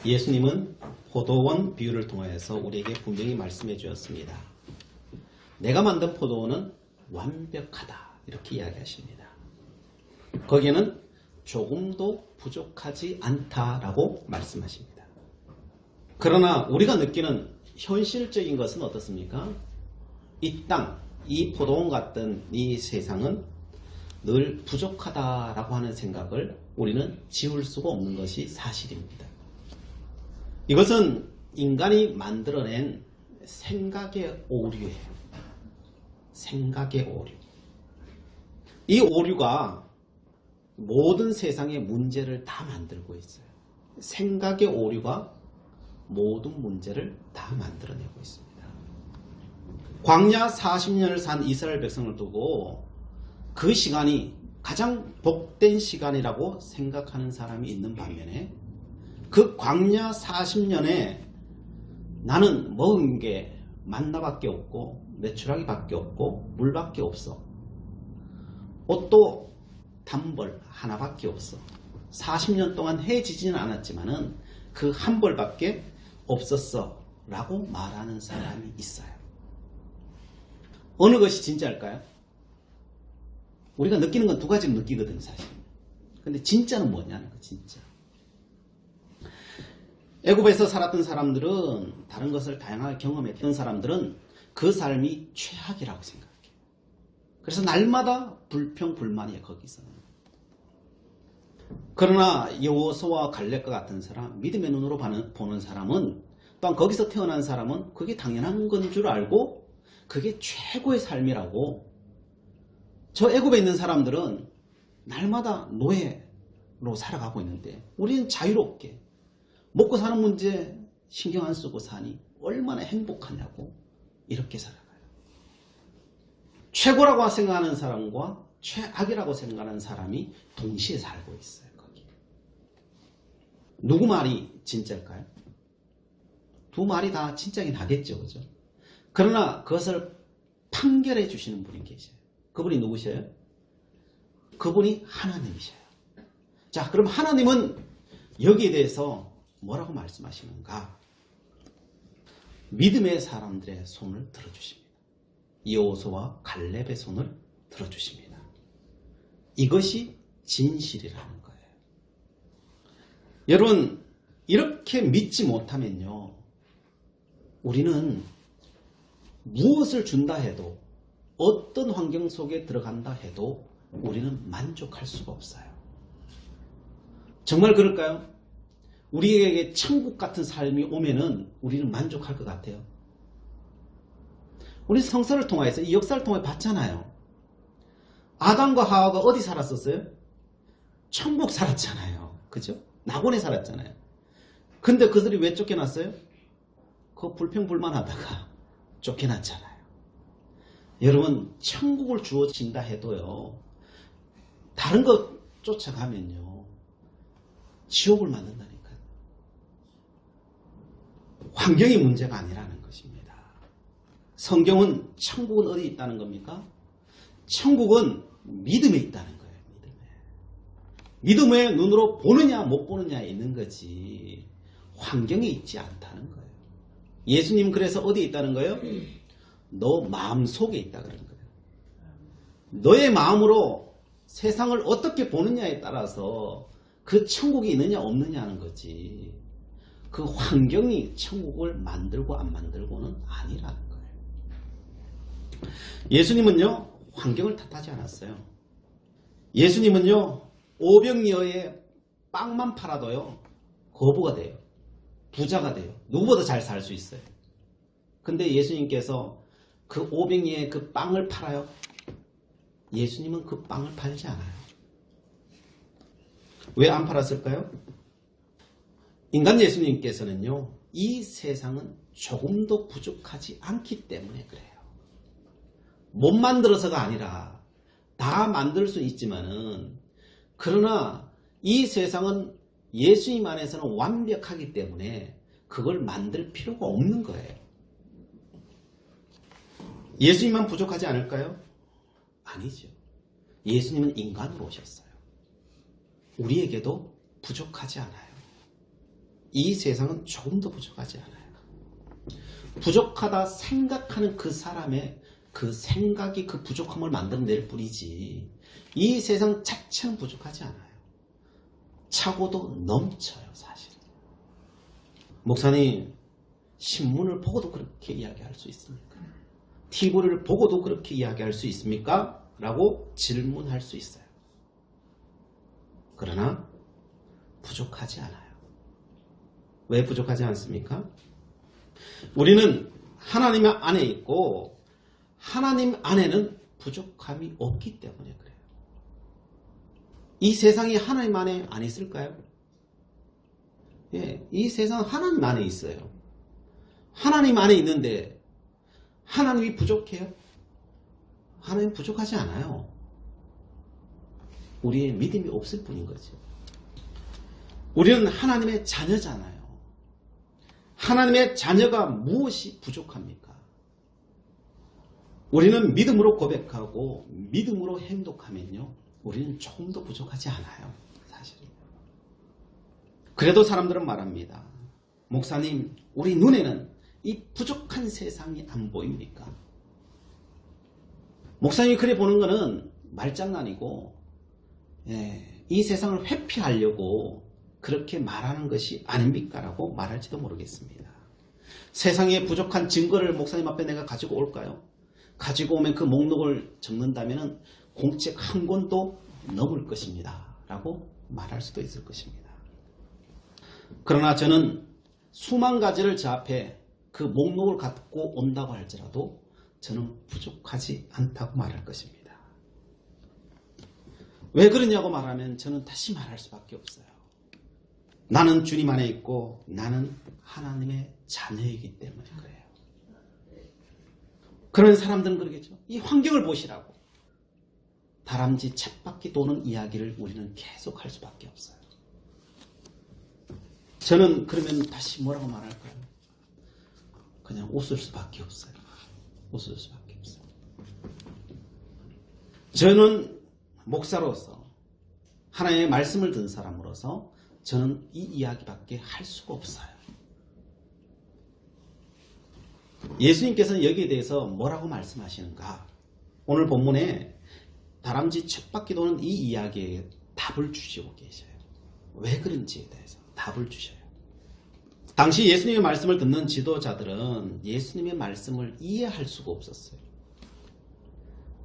예수님은 포도원 비유를 통하여서 우리에게 분명히 말씀해 주었습니다. 내가 만든 포도원은 완벽하다 이렇게 이야기하십니다. 거기에는 조금도 부족하지 않다라고 말씀하십니다. 그러나 우리가 느끼는 현실적인 것은 어떻습니까? 이 땅, 이 포도원 같은 이 세상은 늘 부족하다라고 하는 생각을 우리는 지울 수가 없는 것이 사실입니다. 이것은 인간이 만들어낸 생각의 오류예요. 생각의 오류. 이 오류가 모든 세상의 문제를 다 만들고 있어요. 생각의 오류가 모든 문제를 다 만들어내고 있습니다. 광야 40년을 산 이스라엘 백성을 두고 그 시간이 가장 복된 시간이라고 생각하는 사람이 있는 반면에 그 광야 40년에 나는 먹은 게 만나밖에 없고 메추라기밖에 없고 물밖에 없어. 옷도 단벌 하나밖에 없어. 40년 동안 해지지는 않았지만은 그 한 벌밖에 없었어 라고 말하는 사람이 있어요. 어느 것이 진짜일까요? 우리가 느끼는 건 두 가지로 느끼거든요, 사실. 근데 진짜는 뭐냐는 거, 진짜. 애굽에서 살았던 사람들은, 다른 것을 다양하게 경험했던 사람들은 그 삶이 최악이라고 생각해요. 그래서 날마다 불평불만이에요, 거기서는. 그러나 여호수아와 갈렙과 같은 사람, 믿음의 눈으로 보는 사람은, 또한 거기서 태어난 사람은 그게 당연한 건 줄 알고 그게 최고의 삶이라고. 저 애굽에 있는 사람들은 날마다 노예로 살아가고 있는데 우리는 자유롭게 먹고 사는 문제 신경 안 쓰고 사니 얼마나 행복하냐고 이렇게 살아가요. 최고라고 생각하는 사람과 최악이라고 생각하는 사람이 동시에 살고 있어요. 거기. 누구 말이 진짜일까요? 두 말이 다 진짜긴 하겠죠. 그죠? 그러나 그것을 판결해 주시는 분이 계셔요. 그분이 누구셔요? 그분이 하나님이셔요. 자, 그럼 하나님은 여기에 대해서 뭐라고 말씀하시는가? 믿음의 사람들의 손을 들어주십니다. 여호수아와 갈렙의 손을 들어주십니다. 이것이 진실이라는 거예요. 여러분, 이렇게 믿지 못하면요, 우리는 무엇을 준다 해도, 어떤 환경 속에 들어간다 해도 우리는 만족할 수가 없어요. 정말 그럴까요? 우리에게 천국 같은 삶이 오면은 우리는 만족할 것 같아요. 우리 성서를 통해서 이 역사를 통해 봤잖아요. 아담과 하와가 어디 살았었어요? 천국 살았잖아요. 그죠? 낙원에 살았잖아요. 근데 그들이 왜 쫓겨났어요? 그 불평불만하다가 쫓겨났잖아요. 여러분, 천국을 주어진다 해도요, 다른 것 쫓아가면요, 지옥을 만든다니까요. 환경이 문제가 아니라는 것입니다. 성경은 천국은 어디 있다는 겁니까? 천국은 믿음에 있다는 거예요. 믿음의 눈으로 보느냐 못 보느냐에 있는 거지 환경에 있지 않다는 거예요. 예수님 그래서 어디에 있다는 거예요? 너 마음속에 있다 그런 거예요. 너의 마음으로 세상을 어떻게 보느냐에 따라서 그 천국이 있느냐 없느냐 하는 거지, 그 환경이 천국을 만들고 안 만들고는 아니라는 거예요. 예수님은요, 환경을 탓하지 않았어요. 예수님은요, 오병이어의 빵만 팔아도요, 거부가 돼요. 부자가 돼요. 누구보다 잘 살 수 있어요. 근데 예수님께서 그 오병이의 그 빵을 팔아요? 예수님은 그 빵을 팔지 않아요. 왜 안 팔았을까요? 인간 예수님께서는요, 이 세상은 조금도 부족하지 않기 때문에 그래요. 못 만들어서가 아니라 다 만들 수 있지만은, 그러나 이 세상은 예수님 안에서는 완벽하기 때문에 그걸 만들 필요가 없는 거예요. 예수님만 부족하지 않을까요? 아니죠. 예수님은 인간으로 오셨어요. 우리에게도 부족하지 않아요. 이 세상은 조금도 부족하지 않아요. 부족하다 생각하는 그 사람의 그 생각이 그 부족함을 만들어낼 뿐이지 이 세상 자체는 부족하지 않아요. 차고도 넘쳐요, 사실. 목사님, 신문을 보고도 그렇게 이야기할 수 있습니까? TV를 보고도 그렇게 이야기할 수 있습니까? 라고 질문할 수 있어요. 그러나 부족하지 않아요. 왜 부족하지 않습니까? 우리는 하나님 안에 있고 하나님 안에는 부족함이 없기 때문에 그래요. 이 세상이 하나님 안에 안 있을까요? 예, 이 세상은 하나님 안에 있어요. 하나님 안에 있는데 하나님이 부족해요? 하나님 부족하지 않아요. 우리의 믿음이 없을 뿐인 거죠. 우리는 하나님의 자녀잖아요. 하나님의 자녀가 무엇이 부족합니까? 우리는 믿음으로 고백하고 믿음으로 행동하면요, 우리는 조금도 부족하지 않아요. 사실은. 그래도 사람들은 말합니다. 목사님, 우리 눈에는 이 부족한 세상이 안 보입니까? 목사님이 그래 보는 거는 말장난이고, 이 세상을 회피하려고 그렇게 말하는 것이 아닙니까? 라고 말할지도 모르겠습니다. 세상에 부족한 증거를 목사님 앞에 내가 가지고 올까요? 가지고 오면 그 목록을 적는다면 공책 한 권도 넘을 것입니다. 라고 말할 수도 있을 것입니다. 그러나 저는 수만 가지를 제 앞에 그 목록을 갖고 온다고 할지라도 저는 부족하지 않다고 말할 것입니다. 왜 그러냐고 말하면 저는 다시 말할 수밖에 없어요. 나는 주님 안에 있고 나는 하나님의 자녀이기 때문에 그래요. 그런 사람들은 그러겠죠. 이 환경을 보시라고. 다람쥐 쳇바퀴 도는 이야기를 우리는 계속 할 수밖에 없어요. 저는 그러면 다시 뭐라고 말할까요? 그냥 웃을 수밖에 없어요. 웃을 수밖에 없어요. 저는 목사로서 하나님의 말씀을 듣는 사람으로서 저는 이 이야기밖에 할 수가 없어요. 예수님께서는 여기에 대해서 뭐라고 말씀하시는가? 오늘 본문에 다람쥐 쳇바퀴 도는 이 이야기에 답을 주시고 계셔요. 왜 그런지에 대해서 답을 주셔요. 당시 예수님의 말씀을 듣는 지도자들은 예수님의 말씀을 이해할 수가 없었어요.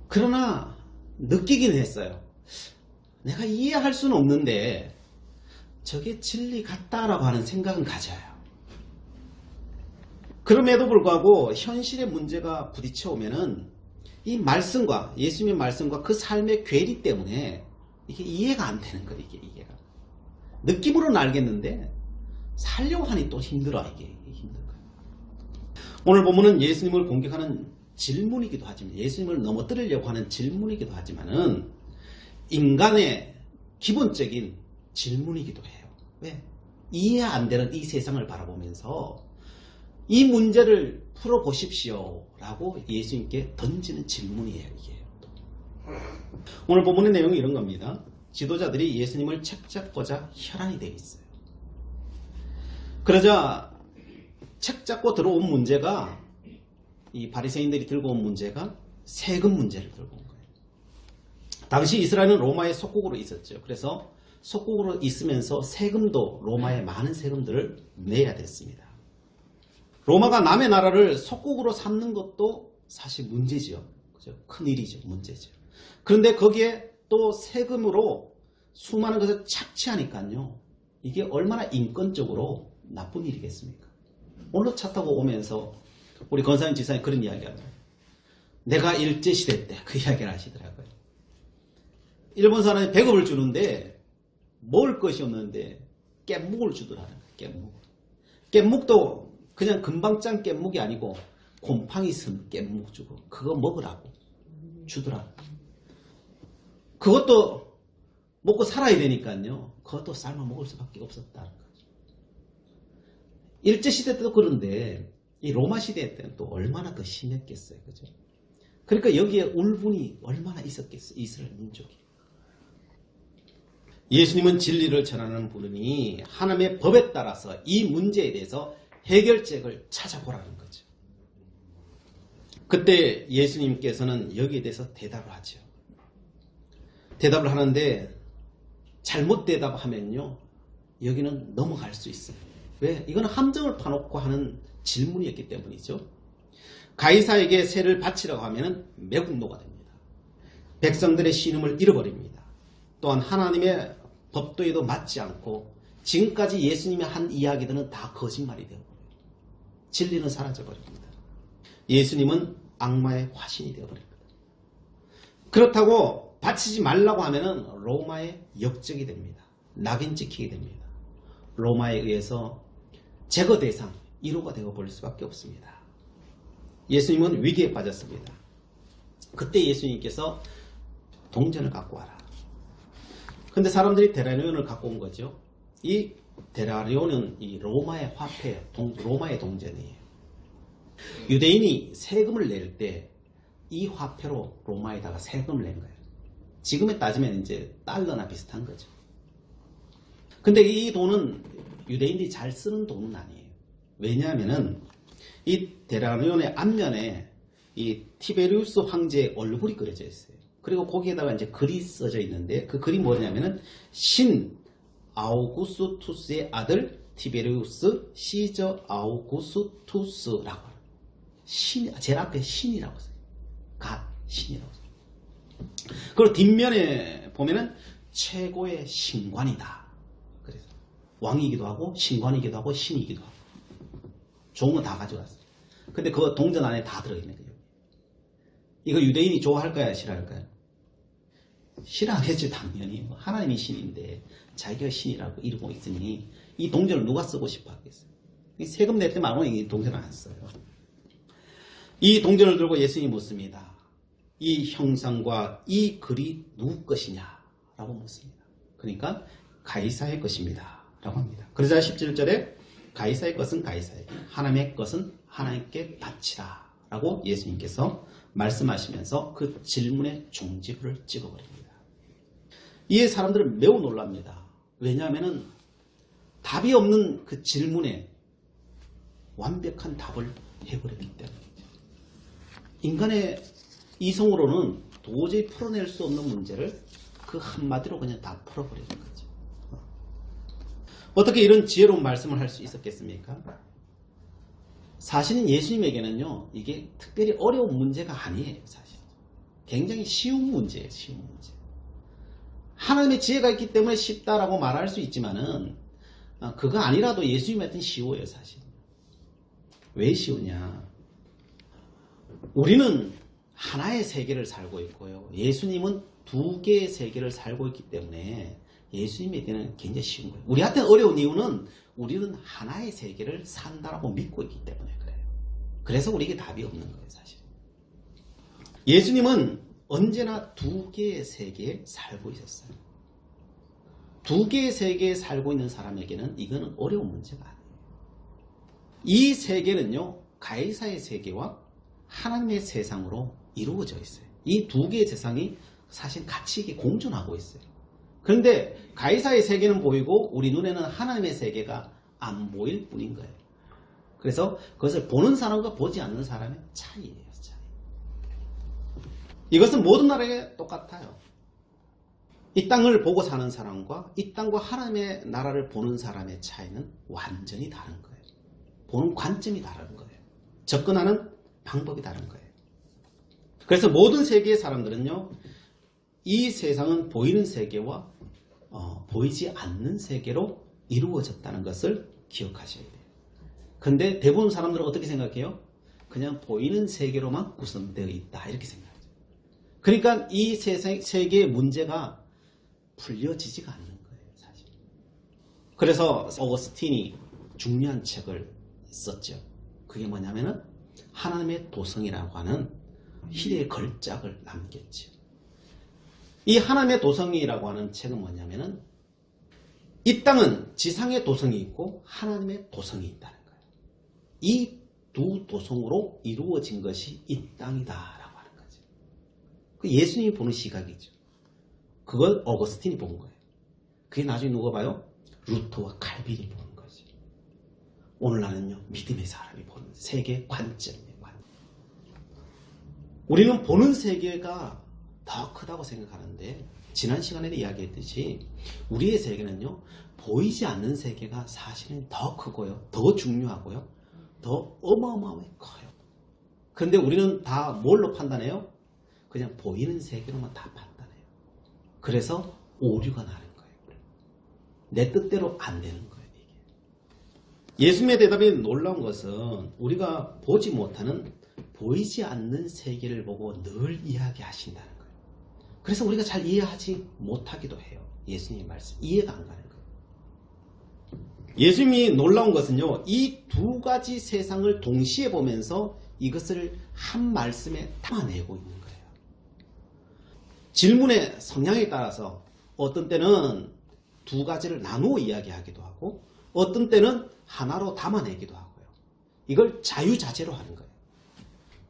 그러나 느끼긴 했어요. 내가 이해할 수는 없는데 저게 진리 같다라고 하는 생각은 가져요. 그럼에도 불구하고 현실의 문제가 부딪혀 오면은 이 말씀과 예수님의 말씀과 그 삶의 괴리 때문에 이게 이해가 안 되는 거예요. 이게 이해가. 느낌으로는 알겠는데 살려고 하니 또 힘들어. 이게 힘든 거예요. 오늘 본문은 예수님을 공격하는 질문이기도 하지만 예수님을 넘어뜨리려고 하는 질문이기도 하지만은 인간의 기본적인 질문이기도 해요. 왜? 이해 안 되는 이 세상을 바라보면서 이 문제를 풀어보십시오 라고 예수님께 던지는 질문이에요. 이게. 오늘 본문의 내용이 이런 겁니다. 지도자들이 예수님을 책 잡고자 혈안이 되어 있어요. 그러자 책 잡고 들어온 문제가 이 바리새인들이 들고 온 문제가 세금 문제를 들고 온 거예요. 당시 이스라엘은 로마의 속국으로 있었죠. 그래서 속국으로 있으면서 세금도 로마의 많은 세금들을 내야 됐습니다. 로마가 남의 나라를 속국으로 삼는 것도 사실 문제죠. 그죠? 큰일이죠. 문제죠. 그런데 거기에 또 세금으로 수많은 것을 착취하니까요. 이게 얼마나 인권적으로 나쁜 일이겠습니까? 오늘 차 타고 오면서 우리 권사님 지사님 그런 이야기를 해요. 내가 일제시대 때 그 이야기를 하시더라고요. 일본 사람이 배급을 주는데 먹을 것이 없는데 깻묵을 주더라고요. 깻묵도 그냥 금방 짠 깻묵이 아니고 곰팡이 쓴 깻묵 주고 그거 먹으라고 주더라고요. 그것도 먹고 살아야 되니까요. 그것도 삶아 먹을 수밖에 없었다는 거죠. 일제시대 때도 그런데 이 로마 시대 때는 또 얼마나 더 심했겠어요. 그죠? 그러니까 여기에 울분이 얼마나 있었겠어요. 이스라엘 민족이. 예수님은 진리를 전하는 분이니 하나님의 법에 따라서 이 문제에 대해서 해결책을 찾아보라는 거죠. 그때 예수님께서는 여기에 대해서 대답을 하죠. 대답을 하는데 잘못 대답하면요, 여기는 넘어갈 수 있어요. 왜? 이거는 함정을 파놓고 하는 질문이었기 때문이죠. 가이사에게 세를 바치라고 하면 매국노가 됩니다. 백성들의 신음을 잃어버립니다. 또한 하나님의 법도에도 맞지 않고 지금까지 예수님이 한 이야기들은 다 거짓말이 되어버려요. 진리는 사라져버립니다. 예수님은 악마의 화신이 되어버립니다. 그렇다고 바치지 말라고 하면은 로마의 역적이 됩니다. 낙인 찍히게 됩니다. 로마에 의해서 제거 대상 1호가 되어버릴 수밖에 없습니다. 예수님은 위기에 빠졌습니다. 그때 예수님께서 동전을 갖고 와라. 근데 사람들이 데나리온을 갖고 온 거죠. 이 데나리온은 이 로마의 화폐, 로마의 동전이에요. 유대인이 세금을 낼 때 이 화폐로 로마에다가 세금을 낸 거예요. 지금에 따지면 이제 달러나 비슷한 거죠. 근데 이 돈은 유대인들이 잘 쓰는 돈은 아니에요. 왜냐하면은 이 데나리온의 앞면에 이 티베리우스 황제의 얼굴이 그려져 있어요. 그리고 거기에다가 이제 글이 써져 있는데 그 글이 뭐냐면은 신 아우구스투스의 아들 티베리우스 시저 아우구스투스라고. 신, 제일 앞에 신이라고 써요. 신이라고 써요. 그리고 뒷면에 보면은 최고의 신관이다. 그래서 왕이기도 하고 신관이기도 하고 신이기도 하고 좋은 거 다 가져갔어요. 근데 그 동전 안에 다 들어있는 거예요. 이거 유대인이 좋아할까요? 싫어할까요? 싫어하겠죠, 당연히. 하나님이 신인데 자기가 신이라고 이러고 있으니 이 동전을 누가 쓰고 싶어 하겠어요? 세금 낼 때 말고 이 동전을 안 써요. 이 동전을 들고 예수님이 묻습니다. 이 형상과 이 글이 누구 것이냐? 라고 묻습니다. 그러니까 가이사의 것입니다. 라고 합니다. 그러자 17절에 가이사의 것은 가이사에게, 하나님의 것은 하나님께 바치라. 라고 예수님께서 말씀하시면서 그 질문의 종지부를 찍어버립니다. 이에 사람들은 매우 놀랍니다. 왜냐하면 답이 없는 그 질문에 완벽한 답을 해버렸기 때문이죠. 인간의 이성으로는 도저히 풀어낼 수 없는 문제를 그 한마디로 그냥 다 풀어버리는 거죠. 어떻게 이런 지혜로운 말씀을 할 수 있었겠습니까? 사실은 예수님에게는요, 이게 특별히 어려운 문제가 아니에요, 사실. 굉장히 쉬운 문제예요, 쉬운 문제. 하나님의 지혜가 있기 때문에 쉽다라고 말할 수 있지만은, 그거 아니라도 예수님한테는 쉬워요, 사실. 왜 쉬우냐? 우리는 하나의 세계를 살고 있고요. 예수님은 두 개의 세계를 살고 있기 때문에 예수님에게는 굉장히 쉬운 거예요. 우리한테 어려운 이유는 우리는 하나의 세계를 산다라고 믿고 있기 때문에 그래요. 그래서 우리에게 답이 없는 거예요, 사실. 예수님은 언제나 두 개의 세계에 살고 있었어요. 두 개의 세계에 살고 있는 사람에게는 이거는 어려운 문제가 아니에요. 이 세계는요, 가이사의 세계와 하나님의 세상으로 이루어져 있어요. 이 두 개의 세상이 사실 같이 이게 공존하고 있어요. 그런데 가이사의 세계는 보이고 우리 눈에는 하나님의 세계가 안 보일 뿐인 거예요. 그래서 그것을 보는 사람과 보지 않는 사람의 차이예요. 차이. 이것은 모든 나라에 똑같아요. 이 땅을 보고 사는 사람과 이 땅과 하나님의 나라를 보는 사람의 차이는 완전히 다른 거예요. 보는 관점이 다른 거예요. 접근하는 방법이 다른 거예요. 그래서 모든 세계의 사람들은요, 이 세상은 보이는 세계와 보이지 않는 세계로 이루어졌다는 것을 기억하셔야 돼요. 근데 대부분 사람들은 어떻게 생각해요? 그냥 보이는 세계로만 구성되어 있다, 이렇게 생각하죠. 그러니까 이 세계의 문제가 풀려지지가 않는 거예요, 사실. 그래서 어거스틴이 중요한 책을 썼죠. 그게 뭐냐면은 하나님의 도성이라고 하는 희대의 걸작을 남겼죠. 이 하나님의 도성이라고 하는 책은 뭐냐면은 이 땅은 지상의 도성이 있고 하나님의 도성이 있다는 거예요. 이 두 도성으로 이루어진 것이 이 땅이다라고 하는 거죠. 그 예수님이 보는 시각이죠. 그걸 어거스틴이 본 거예요. 그게 나중에 누가 봐요? 루터와 칼빈이 보는 거지. 오늘날은요, 믿음의 사람이 보는 세계 관점이에요. 우리는 보는 세계가 더 크다고 생각하는데, 지난 시간에도 이야기했듯이 우리의 세계는요, 보이지 않는 세계가 사실은 더 크고요, 더 중요하고요, 더 어마어마하게 커요. 그런데 우리는 다 뭘로 판단해요? 그냥 보이는 세계로만 다 판단해요. 그래서 오류가 나는 거예요. 내 뜻대로 안 되는 거예요. 이게. 예수님의 대답이 놀라운 것은 우리가 보지 못하는, 보이지 않는 세계를 보고 늘 이야기하신다는 거예요. 그래서 우리가 잘 이해하지 못하기도 해요. 예수님의 말씀 이해가 안 가는 거예요. 예수님이 놀라운 것은요, 이 두 가지 세상을 동시에 보면서 이것을 한 말씀에 담아내고 있는 거예요. 질문의 성향에 따라서 어떤 때는 두 가지를 나누어 이야기하기도 하고, 어떤 때는 하나로 담아내기도 하고요. 이걸 자유자재로 하는 거예요.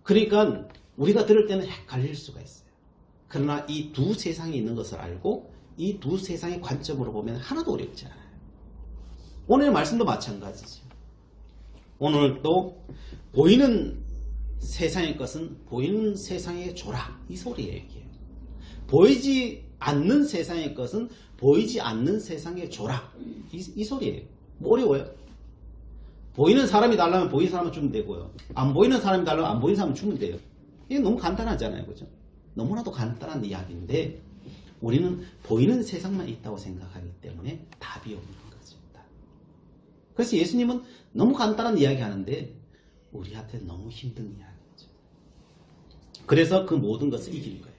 그러니까 우리가 들을 때는 헷갈릴 수가 있어요. 그러나 이 두 세상이 있는 것을 알고 이 두 세상의 관점으로 보면 하나도 어렵지 않아요. 오늘의 말씀도 마찬가지죠. 오늘도 보이는 세상의 것은 보이는 세상에 줘라, 이 소리예요. 이게. 보이지 않는 세상의 것은 보이지 않는 세상에 줘라, 이 소리예요. 뭐 어려워요? 보이는 사람이 달라면 보이는 사람은 주면 되고요, 안 보이는 사람이 달라면 안 보이는 사람은 주면 돼요. 이게 너무 간단하잖아요. 그죠? 너무나도 간단한 이야기인데 우리는 보이는 세상만 있다고 생각하기 때문에 답이 없는 거죠. 그래서 예수님은 너무 간단한 이야기 하는데 우리한테 너무 힘든 이야기죠. 그래서 그 모든 것을 이기는 거예요.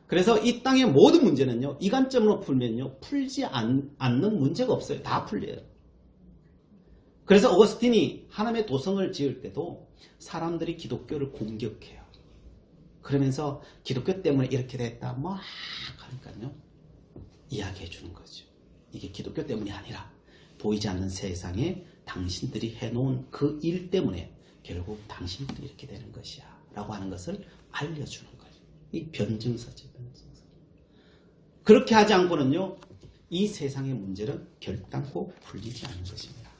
그래서 이 땅의 모든 문제는요, 이 관점으로 풀면요, 풀지 않는 문제가 없어요. 다 풀려요. 그래서 어거스틴이 하나님의 도성을 지을 때도 사람들이 기독교를 공격해요. 그러면서 기독교 때문에 이렇게 됐다 막 하니까요, 이야기해 주는 거죠. 이게 기독교 때문이 아니라 보이지 않는 세상에 당신들이 해놓은 그 일 때문에 결국 당신들이 이렇게 되는 것이야 라고 하는 것을 알려주는 거죠. 이 변증서죠. 변증서. 그렇게 하지 않고는요, 이 세상의 문제는 결단코 풀리지 않는 것입니다.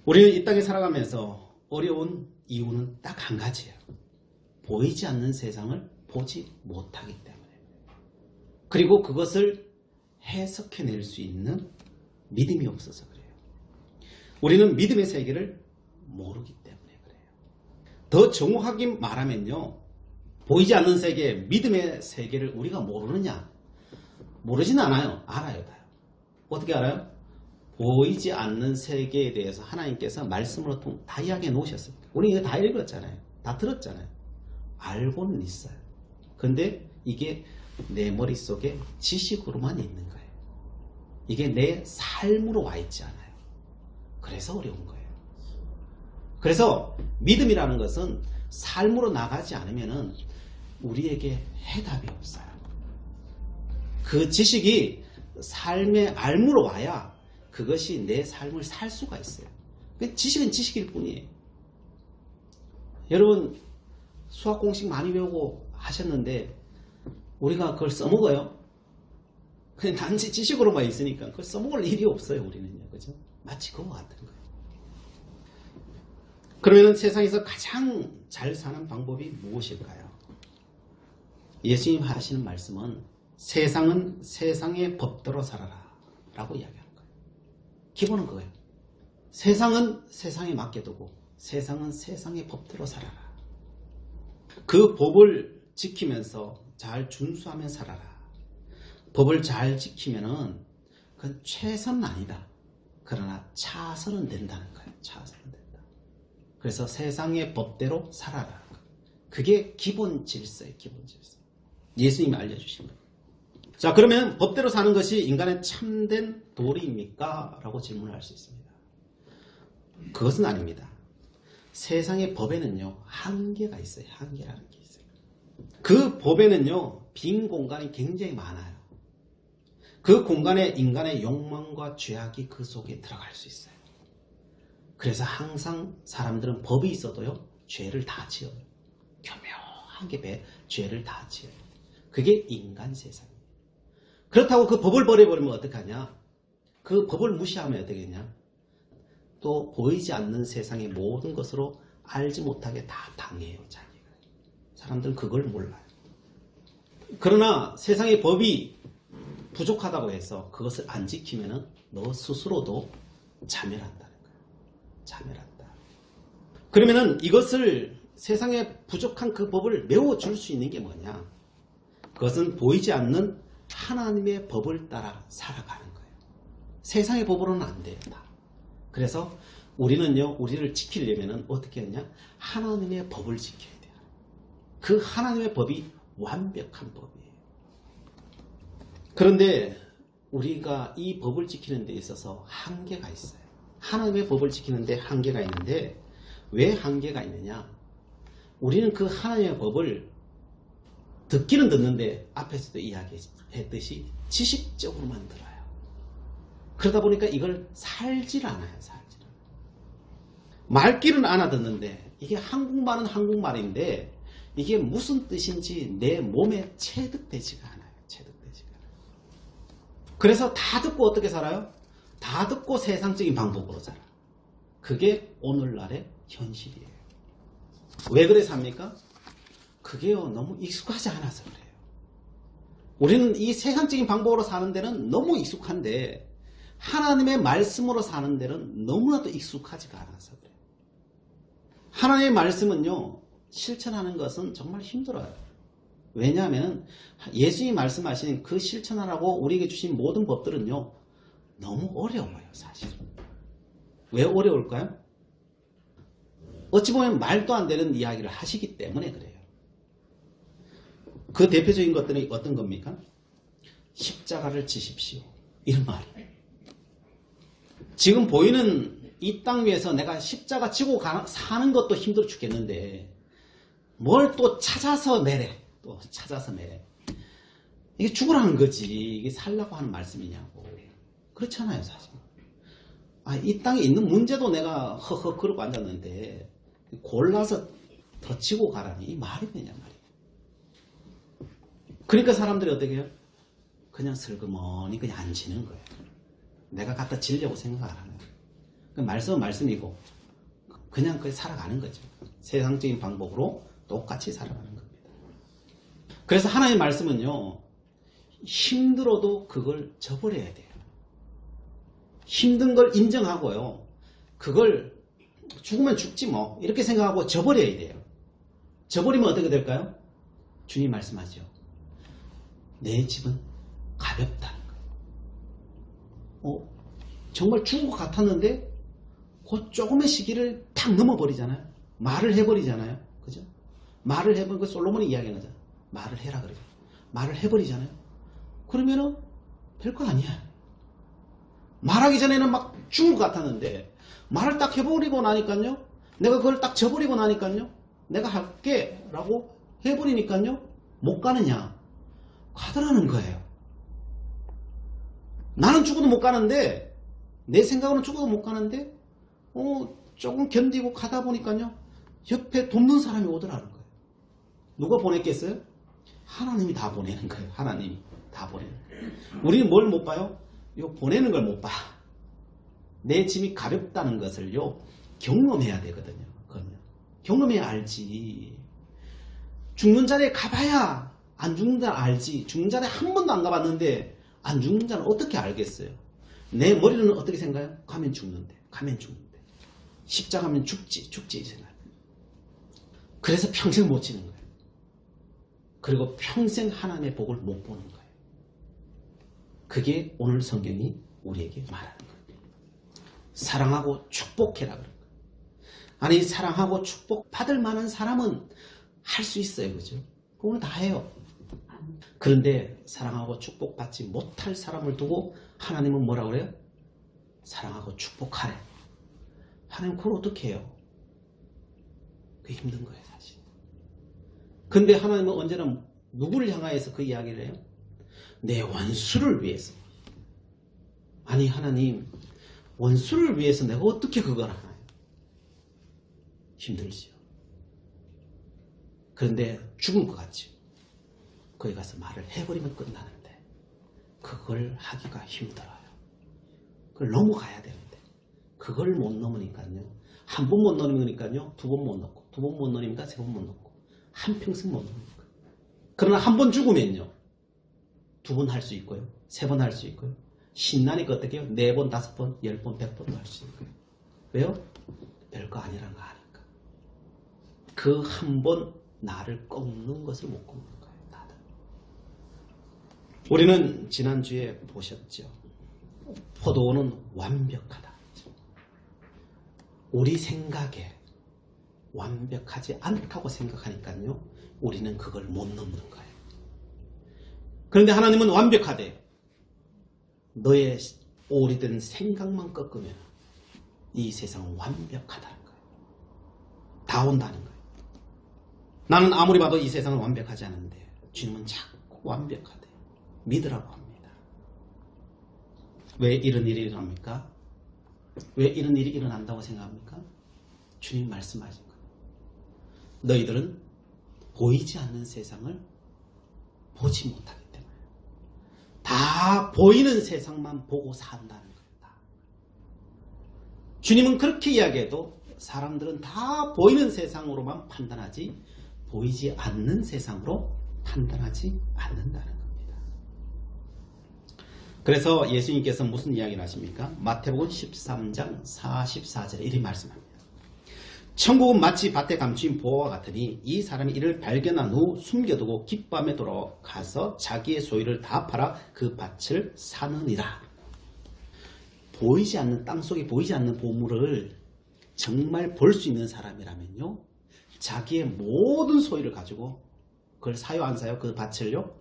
우리는 이 땅에 살아가면서 어려운 이유는 딱 한 가지예요. 보이지 않는 세상을 보지 못하기 때문에, 그리고 그것을 해석해낼 수 있는 믿음이 없어서 그래요. 우리는 믿음의 세계를 모르기 때문에 그래요. 더 정확하게 말하면요, 보이지 않는 세계, 믿음의 세계를 우리가 모르느냐? 모르진 않아요. 알아요. 다. 어떻게 알아요? 보이지 않는 세계에 대해서 하나님께서 말씀으로 다 이야기해 놓으셨습니다. 우리 이거 다 읽었잖아요. 다 들었잖아요. 알고는 있어요. 근데 이게 내 머릿속에 지식으로만 있는 거예요. 이게 내 삶으로 와 있지 않아요. 그래서 어려운 거예요. 그래서 믿음이라는 것은 삶으로 나가지 않으면 우리에게 해답이 없어요. 그 지식이 삶의 알무로 와야 그것이 내 삶을 살 수가 있어요. 지식은 지식일 뿐이에요. 여러분 수학 공식 많이 배우고 하셨는데 우리가 그걸 써먹어요? 그냥 단지 지식으로만 있으니까 그걸 써먹을 일이 없어요. 우리는요. 그죠? 마치 그거 같은 거예요. 그러면 세상에서 가장 잘 사는 방법이 무엇일까요? 예수님 하시는 말씀은 세상은 세상의 법대로 살아라 라고 이야기하는 거예요. 기본은 그거예요. 세상은 세상에 맡겨두고 세상은 세상의 법대로 살아라. 그 법을 지키면서 잘 준수하며 살아라. 법을 잘 지키면은 그건 최선은 아니다. 그러나 차선은 된다는 거예요. 차선은 된다. 그래서 세상의 법대로 살아라. 그게 기본 질서예요. 기본 질서. 예수님이 알려주신 거예요. 자, 그러면 법대로 사는 것이 인간의 참된 도리입니까? 라고 질문을 할 수 있습니다. 그것은 아닙니다. 세상의 법에는요, 한계가 있어요. 한계라는 게 있어요. 그 법에는요, 빈 공간이 굉장히 많아요. 그 공간에 인간의 욕망과 죄악이 그 속에 들어갈 수 있어요. 그래서 항상 사람들은 법이 있어도요, 죄를 다 지어요. 교묘하게 죄를 다 지어요. 그게 인간 세상이에요. 그렇다고 그 법을 버려버리면 어떡하냐? 그 법을 무시하면 어떻겠냐? 또 보이지 않는 세상의 모든 것으로 알지 못하게 다 당해요. 자기가. 사람들은 그걸 몰라요. 그러나 세상의 법이 부족하다고 해서 그것을 안 지키면 너 스스로도 자멸한다는 거예요. 자멸한다. 그러면은 이것을 세상에 부족한 그 법을 메워줄 수 있는 게 뭐냐? 그것은 보이지 않는 하나님의 법을 따라 살아가는 거예요. 세상의 법으로는 안 돼요. 다. 그래서 우리는요, 우리를 지키려면 어떻게 하냐? 하나님의 법을 지켜야 돼요. 그 하나님의 법이 완벽한 법이에요. 그런데 우리가 이 법을 지키는 데 있어서 한계가 있어요. 하나님의 법을 지키는 데 한계가 있는데 왜 한계가 있느냐? 우리는 그 하나님의 법을 듣기는 듣는데 앞에서도 이야기했듯이 지식적으로만 들어요. 그러다 보니까 이걸 살질 않아요. 살질 않아요. 말귀는 알아듣는데 이게 한국말은 한국말인데 이게 무슨 뜻인지 내 몸에 체득되지가 않아요. 체득되지가 않아요. 그래서 다 듣고 어떻게 살아요? 다 듣고 세상적인 방법으로 살아. 그게 오늘날의 현실이에요. 왜 그래 삽니까? 그게요, 너무 익숙하지 않아서 그래요. 우리는 이 세상적인 방법으로 사는 데는 너무 익숙한데 하나님의 말씀으로 사는 데는 너무나도 익숙하지가 않아서 그래요. 하나님의 말씀은요, 실천하는 것은 정말 힘들어요. 왜냐하면 예수님이 말씀하신 그 실천하라고 우리에게 주신 모든 법들은요, 너무 어려워요, 사실은. 왜 어려울까요? 어찌 보면 말도 안 되는 이야기를 하시기 때문에 그래요. 그 대표적인 것들이 어떤 겁니까? 십자가를 지십시오. 이런 말이에요. 지금 보이는 이 땅 위에서 내가 십자가 지고 사는 것도 힘들어 죽겠는데 뭘 또 찾아서 매래. 또 찾아서 매래. 이게 죽으라는 거지. 이게 살라고 하는 말씀이냐고. 그렇잖아요, 사실. 이 땅에 있는 문제도 내가 허허 그러고 앉았는데 골라서 더 치고 가라니 이 말이 되냐 말이에요. 그러니까 사람들이 어떻게 해요? 그냥 슬그머니 그냥 앉히는 거예요. 내가 갖다 지려고 생각 안 하는 거예요. 그 말씀은 말씀이고 그냥 그렇게 살아가는 거죠. 세상적인 방법으로 똑같이 살아가는 겁니다. 그래서 하나님의 말씀은요, 힘들어도 그걸 저버려야 돼요. 힘든 걸 인정하고요, 그걸 죽으면 죽지 뭐 이렇게 생각하고 저버려야 돼요. 저버리면 어떻게 될까요? 주님 말씀하죠. 내 집은 가볍다는 거예요. 정말 죽을 것 같았는데 그 조금의 시기를 탁 넘어버리잖아요. 말을 해버리잖아요. 그죠? 말을 해버리고 그 솔로몬이 이야기하는 거잖아요. 말을 해라 그래요. 말을 해버리잖아요. 그러면은 별거 아니야. 말하기 전에는 막 죽을 것 같았는데 말을 딱 해버리고 나니까요. 내가 그걸 딱 져버리고 나니까요. 내가 할게 라고 해버리니까요. 못 가느냐. 가더라는 거예요. 나는 죽어도 못 가는데 내 생각으로는 죽어도 못 가는데 조금 견디고 가다 보니까요. 옆에 돕는 사람이 오더라는 거예요. 누가 보냈겠어요? 하나님이 다 보내는 거예요. 하나님이 다 보내는 거예요. 우리는 뭘 못 봐요? 요 보내는 걸 못 봐. 내 짐이 가볍다는 것을요 경험해야 되거든요. 그건요. 경험해야 알지. 죽는 자리에 가봐야 안 죽는 자는 알지. 죽는 자리에 한 번도 안 가봤는데 안 죽는 자는 어떻게 알겠어요? 내 머리는 어떻게 생각해요? 가면 죽는데. 가면 죽는데. 십자가면 죽지 생각. 그래서 평생 못 지는 거예요. 그리고 평생 하나님의 복을 못 보는 거예요. 그게 오늘 성경이 우리에게 말하는 거예요. 사랑하고 축복해라 그런 거예요. 아니 사랑하고 축복 받을 만한 사람은 할 수 있어요. 그죠? 그걸 다 해요. 그런데 사랑하고 축복받지 못할 사람을 두고 하나님은 뭐라고 그래요? 사랑하고 축복하래. 하나님 그걸 어떻게 해요? 그게 힘든 거예요 사실. 근데 하나님은 언제나 누구를 향하여서 그 이야기를 해요? 내 원수를 위해서. 아니 하나님 원수를 위해서 내가 어떻게 그걸 하나요? 힘들지요. 그런데 죽을 것 같죠. 거기 가서 말을 해버리면 끝나는데 그걸 하기가 힘들어요. 그걸 넘어가야 되는데 그걸 못 넘으니까요. 한 번 못 넘으니까요. 두 번 못 넘고 두 번 못 넘으니까 세 번 못 넘고 한평생 못 넘으니까. 그러나 한 번 죽으면요. 두 번 할 수 있고요. 세 번 할 수 있고요. 신나니까 어떻게 해요? 네 번, 다섯 번, 10번, 100번도 할 수 있는 거예요. 왜요? 별거 아니라는 거 아니까. 그 한 번 나를 꺾는 것을 못 꺾는 거예요. 다들. 우리는 지난주에 보셨죠. 포도원은 완벽하다. 우리 생각에 완벽하지 않다고 생각하니까요. 우리는 그걸 못 넘는 거예요. 그런데 하나님은 완벽하대. 너의 오래된 생각만 꺾으면 이 세상은 완벽하다는 거예요. 다 온다는 거예요. 나는 아무리 봐도 이 세상은 완벽하지 않은데 주님은 자꾸 완벽하대. 믿으라고 합니다. 왜 이런 일이 일어납니까? 왜 이런 일이 일어난다고 생각합니까? 주님 말씀하신 거예요. 너희들은 보이지 않는 세상을 보지 못하기 때문에 다 보이는 세상만 보고 산다는 거예요. 주님은 그렇게 이야기해도 사람들은 다 보이는 세상으로만 판단하지 보이지 않는 세상으로 판단하지 않는다는 겁니다. 그래서 예수님께서 무슨 이야기를 하십니까? 마태복음 13장 44절에 이렇게 말씀합니다. 천국은 마치 밭에 감추인 보화와 같으니 이 사람이 이를 발견한 후 숨겨두고 깊밤에 돌아가서 자기의 소유를 다 팔아 그 밭을 사느니라. 보이지 않는 땅속에 보이지 않는 보물을 정말 볼 수 있는 사람이라면요. 자기의 모든 소유를 가지고 그걸 사요 안 사요? 그 밭을요.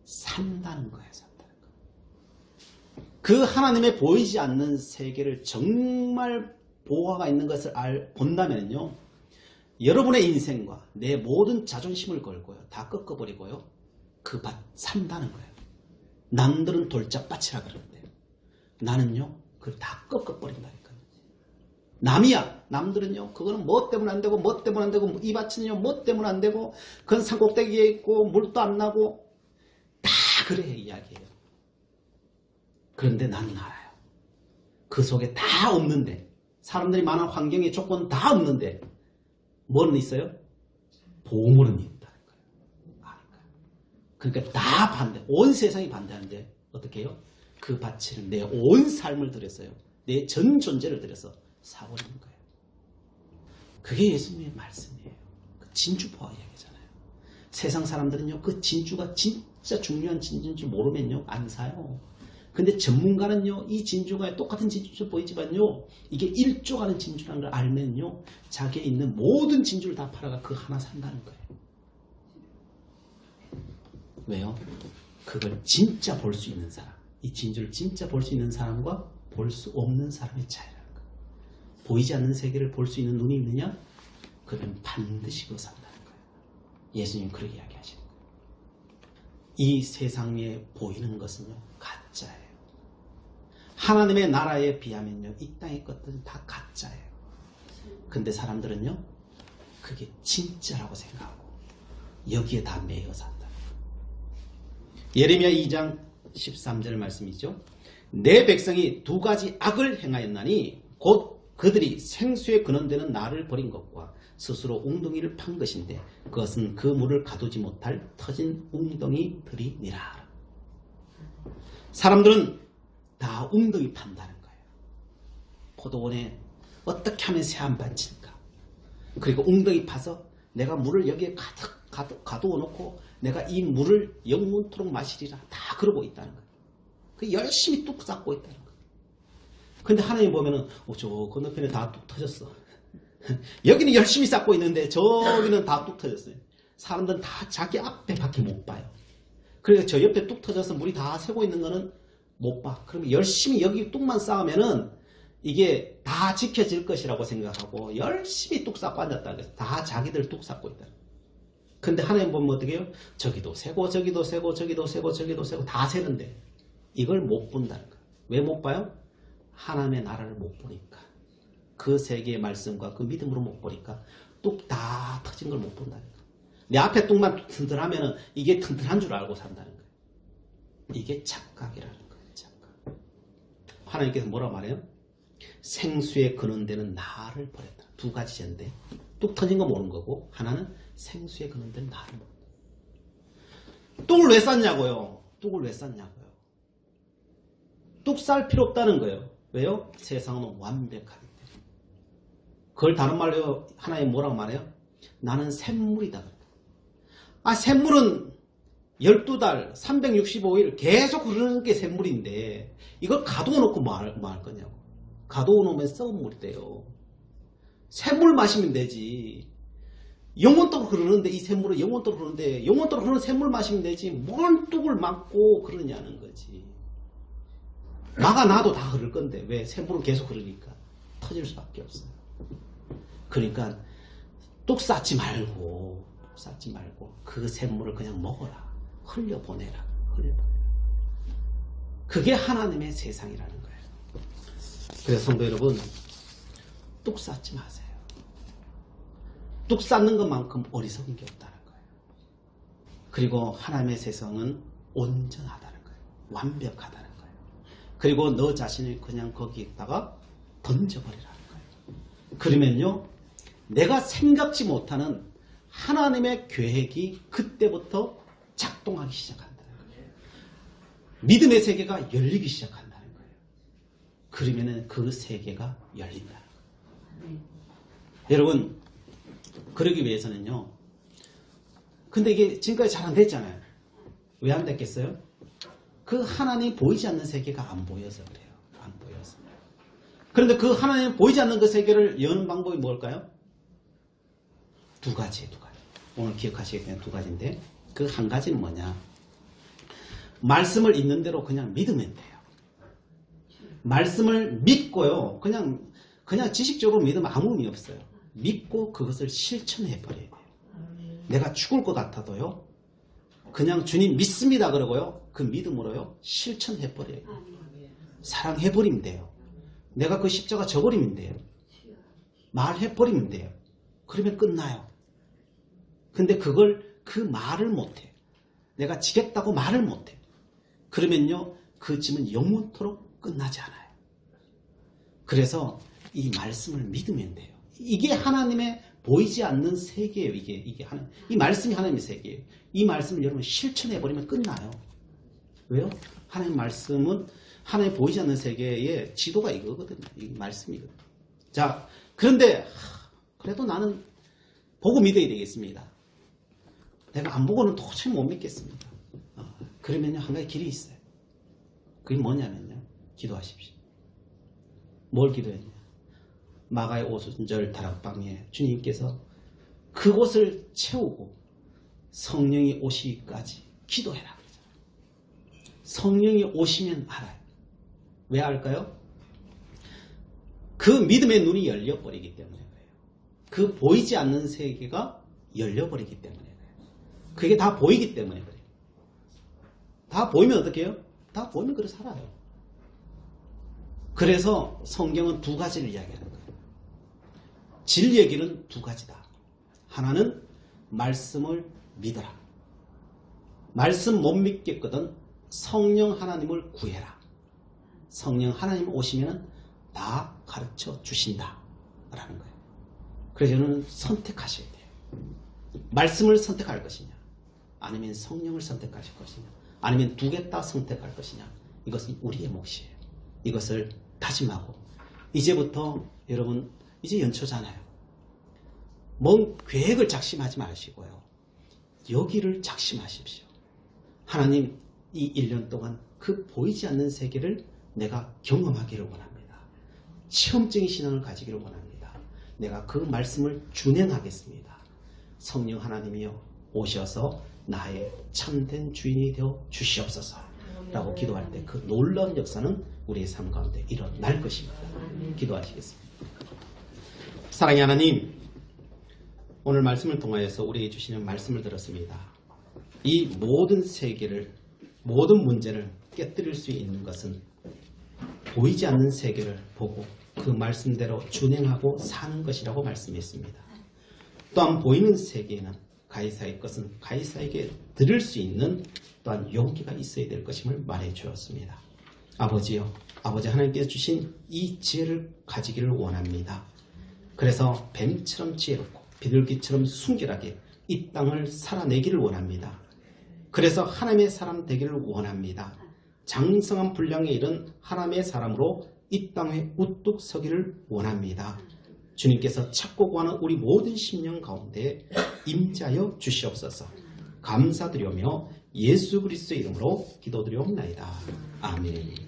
산다는 거예요. 산다는 거예요. 그 하나님의 보이지 않는 세계를 정말 보화가 있는 것을 본다면요. 여러분의 인생과 내 모든 자존심을 걸고요. 다 꺾어버리고요. 그 밭 산다는 거예요. 남들은 돌짝밭이라 그러는데 나는요. 그걸 다 꺾어버린다니까요. 남이야. 남들은요. 그거는 뭐 때문에 안 되고 뭐 때문에 안 되고 이 밭은요. 뭐 때문에 안 되고 그건 산꼭대기에 있고 물도 안 나고 다 그래 이야기해요. 그런데 나는 알아요. 그 속에 다 없는데 사람들이 많은 환경의 조건 다 없는데 뭐는 있어요? 보물은 있다는 거예요. 그러니까 다 반대. 온 세상이 반대하는데 어떻게 해요? 그 밭을 내 온 삶을 들여서요. 내 전 존재를 들여서 사버리는 거예요. 그게 예수님의 말씀이에요. 그 진주포화 이야기잖아요. 세상 사람들은요. 그 진주가 진짜 중요한 진주인지 모르면요. 안 사요. 근데 전문가는요. 이 진주가 똑같은 진주처럼 보이지만요. 이게 1조 가는 진주라는 걸 알면요. 자기에 있는 모든 진주를 다 팔아가 그 하나 산다는 거예요. 왜요? 그걸 진짜 볼 수 있는 사람. 이 진주를 진짜 볼 수 있는 사람과 볼 수 없는 사람의 차이라는 거예요. 보이지 않는 세계를 볼 수 있는 눈이 있느냐? 그러면 반드시 그거 산다는 거예요. 예수님 그렇게 이야기하시는 거예요. 이 세상에 보이는 것은요. 가짜예요. 하나님의 나라에 비하면요. 이 땅의 것들은 다 가짜예요. 근데 사람들은요. 그게 진짜라고 생각하고 여기에 다 매여 산다. 예레미야 2장 13절 말씀이죠. 내 백성이 두 가지 악을 행하였나니 곧 그들이 생수에 근원되는 나를 버린 것과 스스로 웅덩이를 판 것인데 그것은 그 물을 가두지 못할 터진 웅덩이들이니라. 사람들은 다 웅덩이 판다는 거예요. 포도원에 어떻게 하면 새 안 반칠까? 그리고 웅덩이 파서 내가 물을 여기에 가득 가두어 놓고 내가 이 물을 영원토록 마시리라. 다 그러고 있다는 거예요. 그 열심히 뚝 쌓고 있다는 거예요. 근데 하나님 보면은 저 건너편에 다 뚝 터졌어. 여기는 열심히 쌓고 있는데 저기는 다 뚝 터졌어요. 사람들은 다 자기 앞에 밖에 못 봐요. 그러니까 저 옆에 뚝 터져서 물이 다 새고 있는 거는 못 봐. 그러면 열심히 여기 뚝만 쌓으면은 이게 다 지켜질 것이라고 생각하고 열심히 뚝 쌓고 앉았다는 거예요. 다 자기들 뚝 쌓고 있다. 근데 하나님 보면 어떻게 해요? 저기도 새고 저기도 새고 저기도 새고 저기도 새고 다 새는데 이걸 못 본다는 거예요. 왜 못 봐요? 하나님의 나라를 못 보니까. 그 세계의 말씀과 그 믿음으로 못 보니까 뚝 다 터진 걸 못 본다는 거예요. 내 앞에 뚝만 튼튼하면은 이게 튼튼한 줄 알고 산다는 거예요. 이게 착각이라는 거예요. 착각. 하나님께서 뭐라 말해요? 생수에 근원되는 나를 버렸다. 두 가지 죄인데 뚝 터진 거 모르는 거고 하나는 생수에 근원되는 나를 모른다. 뚝을 왜 쌌냐고요? 뚝을 왜 쌌냐고요? 뚝 쌀 필요 없다는 거예요. 왜요? 세상은 완벽하기 때문에. 그걸 다른 말로 하나님 뭐라고 말해요? 나는 샘물이다. 아, 샘물은 12달 365일 계속 흐르는 게 샘물인데 이걸 가둬 놓고 뭐 할 거냐고. 가둬 놓으면 썩은 물이 돼요. 샘물 마시면 되지. 영원토록 흐르는데 이 샘물은 영원토록 흐르는데 영원토록 흐르는 샘물 마시면 되지. 뭔 뚝을 막고 그러냐는 거지. 막아놔도 다 흐를 건데 왜 샘물은 계속 흐르니까 터질 수밖에 없어요. 그러니까 뚝 쌓지 말고 그 샘물을 그냥 먹어라. 흘려보내라. 그게 하나님의 세상이라는 거예요. 그래서 성도 여러분, 뚝 쌓지 마세요. 뚝 쌓는 것만큼 어리석은 게 없다는 거예요. 그리고 하나님의 세상은 온전하다는 거예요. 완벽하다는 거예요. 그리고 너 자신을 그냥 거기에다가 던져버리라는 거예요. 그러면요, 내가 생각지 못하는 하나님의 계획이 그때부터 작동하기 시작한다는 거예요. 믿음의 세계가 열리기 시작한다는 거예요. 그러면은 그 세계가 열린다는 거예요. 여러분, 그러기 위해서는요. 근데 이게 지금까지 잘 안 됐잖아요. 왜 안 됐겠어요? 그 하나님이 보이지 않는 세계가 안 보여서 그래요. 안 보여서. 그런데 그 하나님 보이지 않는 그 세계를 여는 방법이 뭘까요? 두 가지. 오늘 기억하시겠다는 두 가지인데 그 한 가지는 뭐냐? 말씀을 있는 대로 그냥 믿으면 돼요. 말씀을 믿고요. 그냥 지식적으로 믿으면 아무 의미 없어요. 믿고 그것을 실천해 버려야 돼요. 내가 죽을 것 같아도요. 그냥 주님 믿습니다 그러고요. 그 믿음으로요. 실천해 버려요. 사랑해 버리면 돼요. 내가 그 십자가 져버리면 돼요. 말해 버리면 돼요. 그러면 끝나요. 근데 그 말을 못해. 내가 지겠다고 말을 못해. 그러면요. 그 짐은 영원토록 끝나지 않아요. 그래서 이 말씀을 믿으면 돼요. 이게 하나님의 보이지 않는 세계예요. 이 말씀이 하나님의 세계예요. 이 말씀을 여러분 실천해버리면 끝나요. 왜요? 하나님 말씀은 하나님 보이지 않는 세계의 지도가 이거거든요. 이 말씀이거든요. 자, 그런데 그래도 나는 보고 믿어야 되겠습니다. 내가 안 보고는 도저히 못 믿겠습니다. 그러면요, 한 가지 길이 있어요. 그게 뭐냐면요, 기도하십시오. 뭘 기도했냐? 마가의 오순절 다락방에 주님께서 그곳을 채우고 성령이 오시기까지 기도해라. 성령이 오시면 알아요. 왜 알까요? 그 믿음의 눈이 열려버리기 때문에 그래요. 그 보이지 않는 세계가 열려버리기 때문에 그래요. 그게 다 보이기 때문에 그래요. 다 보이면 어떻게 해요? 다 보이면 그렇게 살아요. 그래서 성경은 두 가지를 이야기하는 거예요. 진리의 길은 두 가지다. 하나는 말씀을 믿어라. 말씀 못 믿겠거든 성령 하나님을 구해라. 성령 하나님 오시면 다 가르쳐 주신다. 라는 거예요. 그래서 저는 선택하셔야 돼요. 말씀을 선택할 것이냐, 아니면 성령을 선택하실 것이냐, 아니면 두 개 다 선택할 것이냐. 이것은 우리의 몫이에요. 이것을 다짐하고 이제부터 여러분 이제 연초잖아요. 뭔 계획을 작심하지 마시고요. 여기를 작심하십시오. 하나님, 이 1년 동안 그 보이지 않는 세계를 내가 경험하기를 원합니다. 체험적인 신앙을 가지기를 원합니다. 내가 그 말씀을 준행하겠습니다. 성령 하나님이여 오셔서 나의 참된 주인이 되어 주시옵소서 라고 기도할 때 그 놀라운 역사는 우리의 삶 가운데 일어날 것입니다. 기도하시겠습니다. 사랑의 하나님, 오늘 말씀을 통하여서 우리에게 주시는 말씀을 들었습니다. 이 모든 세계를, 모든 문제를 깨뜨릴 수 있는 것은 보이지 않는 세계를 보고 그 말씀대로 준행하고 사는 것이라고 말씀했습니다. 또한 보이는 세계에는 가이사의 것은 가이사에게 드릴 수 있는 또한 용기가 있어야 될 것임을 말해 주었습니다. 아버지요, 아버지 하나님께서 주신 이 지혜를 가지기를 원합니다. 그래서 뱀처럼 지혜롭고 비둘기처럼 순결하게 이 땅을 살아내기를 원합니다. 그래서 하나님의 사람 되기를 원합니다. 장성한 분량에 이른 하나님의 사람으로 이 땅에 우뚝 서기를 원합니다. 주님께서 찾고 구하는 우리 모든 심령 가운데 임재하여 주시옵소서. 감사드리며 예수 그리스도의 이름으로 기도드리옵나이다. 아멘.